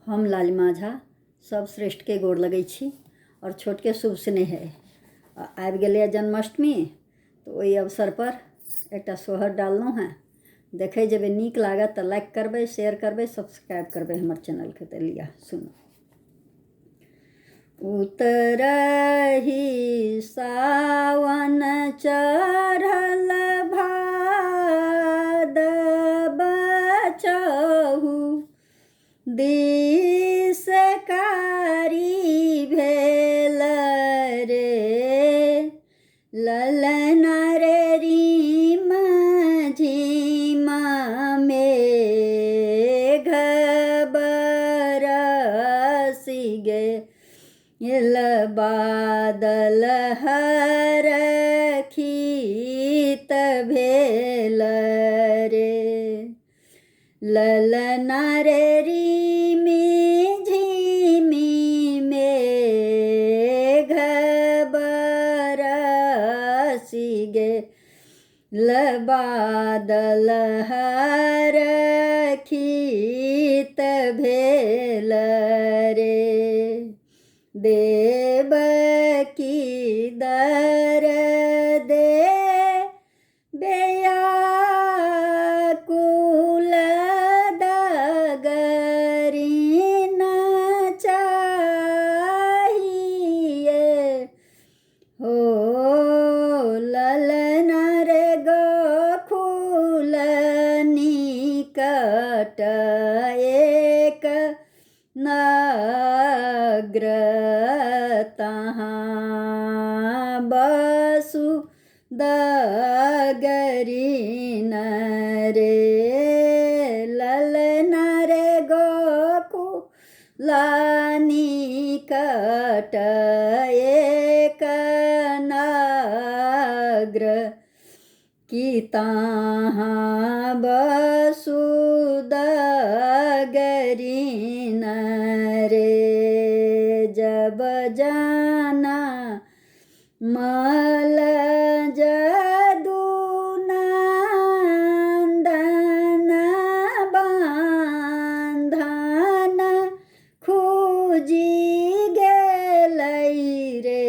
हम लालिमा झा सब श्रेष्ठ के गोड़ लगै छी और छोट के शुभ स्नेह है। आबि गेलै जन्माष्टमी, तो ओहि अवसर पर एक सोहर डाललहुँ हैं। देखे जब नीक लागत तो लाइक करबे, शेयर करबे, सब्सक्राइब करबे हमर चैनल के। तो लिया सुनो। उतरही सावन चढ़ल भादव चहु दिसकारी भेल रे, ललना रे रीम झिमा मेघ बरसि गेल, बादल हरखित भेल रे, ललना रे रीमी झिमी मेघ बरसि गेल, बादल हरखित भेल रे, देवकी दरदे व्याकुल डगरी न चाहिए हो, ललना रे गोकुल निकट एक नग्र, तहाँ वसुदगरी न रे, ललना रे गोकुल निकट एक नग्र, कि तहाँ वसुदगरी न रे, जब जाना मल जदुनंदन बांधन खूजी गेलै रे,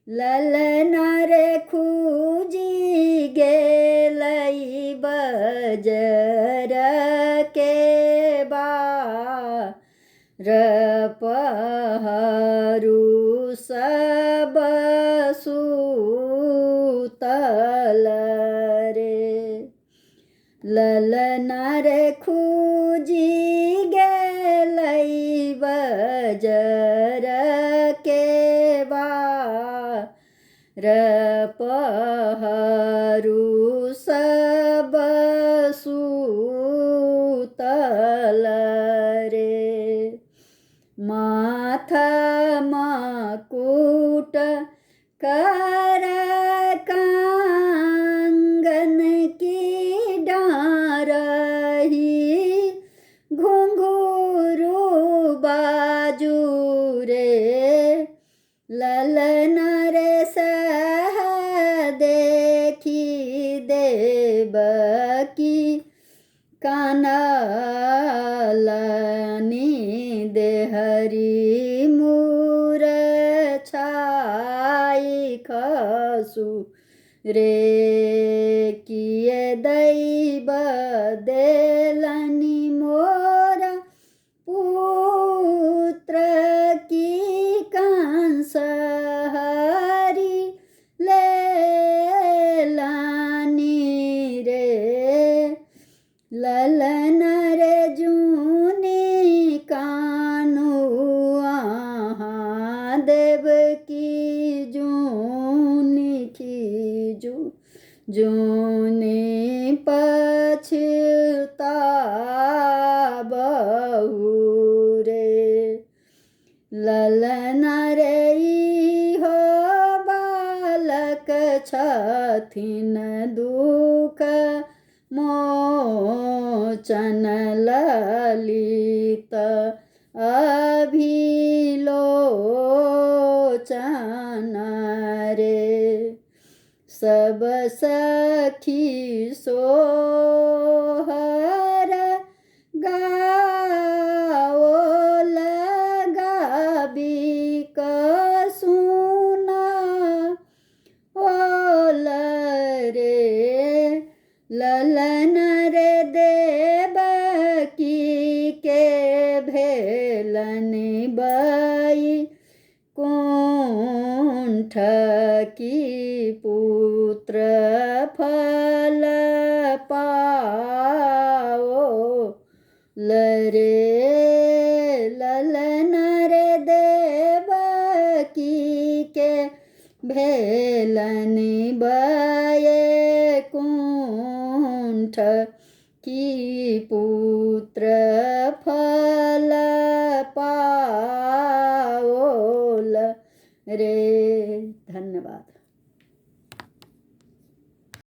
ललना रे खूजी गेलै बजर के पहरू सब सुतल रे, ललना रे खूजी गेलै बजर के पहरू सब सुतल रे, माथ मकुट कर कंगन की डारही, घुंघरू बाजू रे, ललना रे सह देखी देवकी कानलनी देहरी मूरछाई खसु रे, किए दैव देलनि मोर पुत्र की कंस हरि लेलनि रे, ललना रे जूनी कानू आहाँ देवकी जूनी खीजू जूनी पछताबहु रे, ललना रे इहो बालक छथिन दुख मोचन, ललित अभिलोचन रे, सब सखी सोहर गा के भेलन बाई कुंठ की पुत्र फल पाओ लरे ललन रे देवकी के भेलन बाये कुंठ की पुत्र फल पाओ रे। धन्यवाद।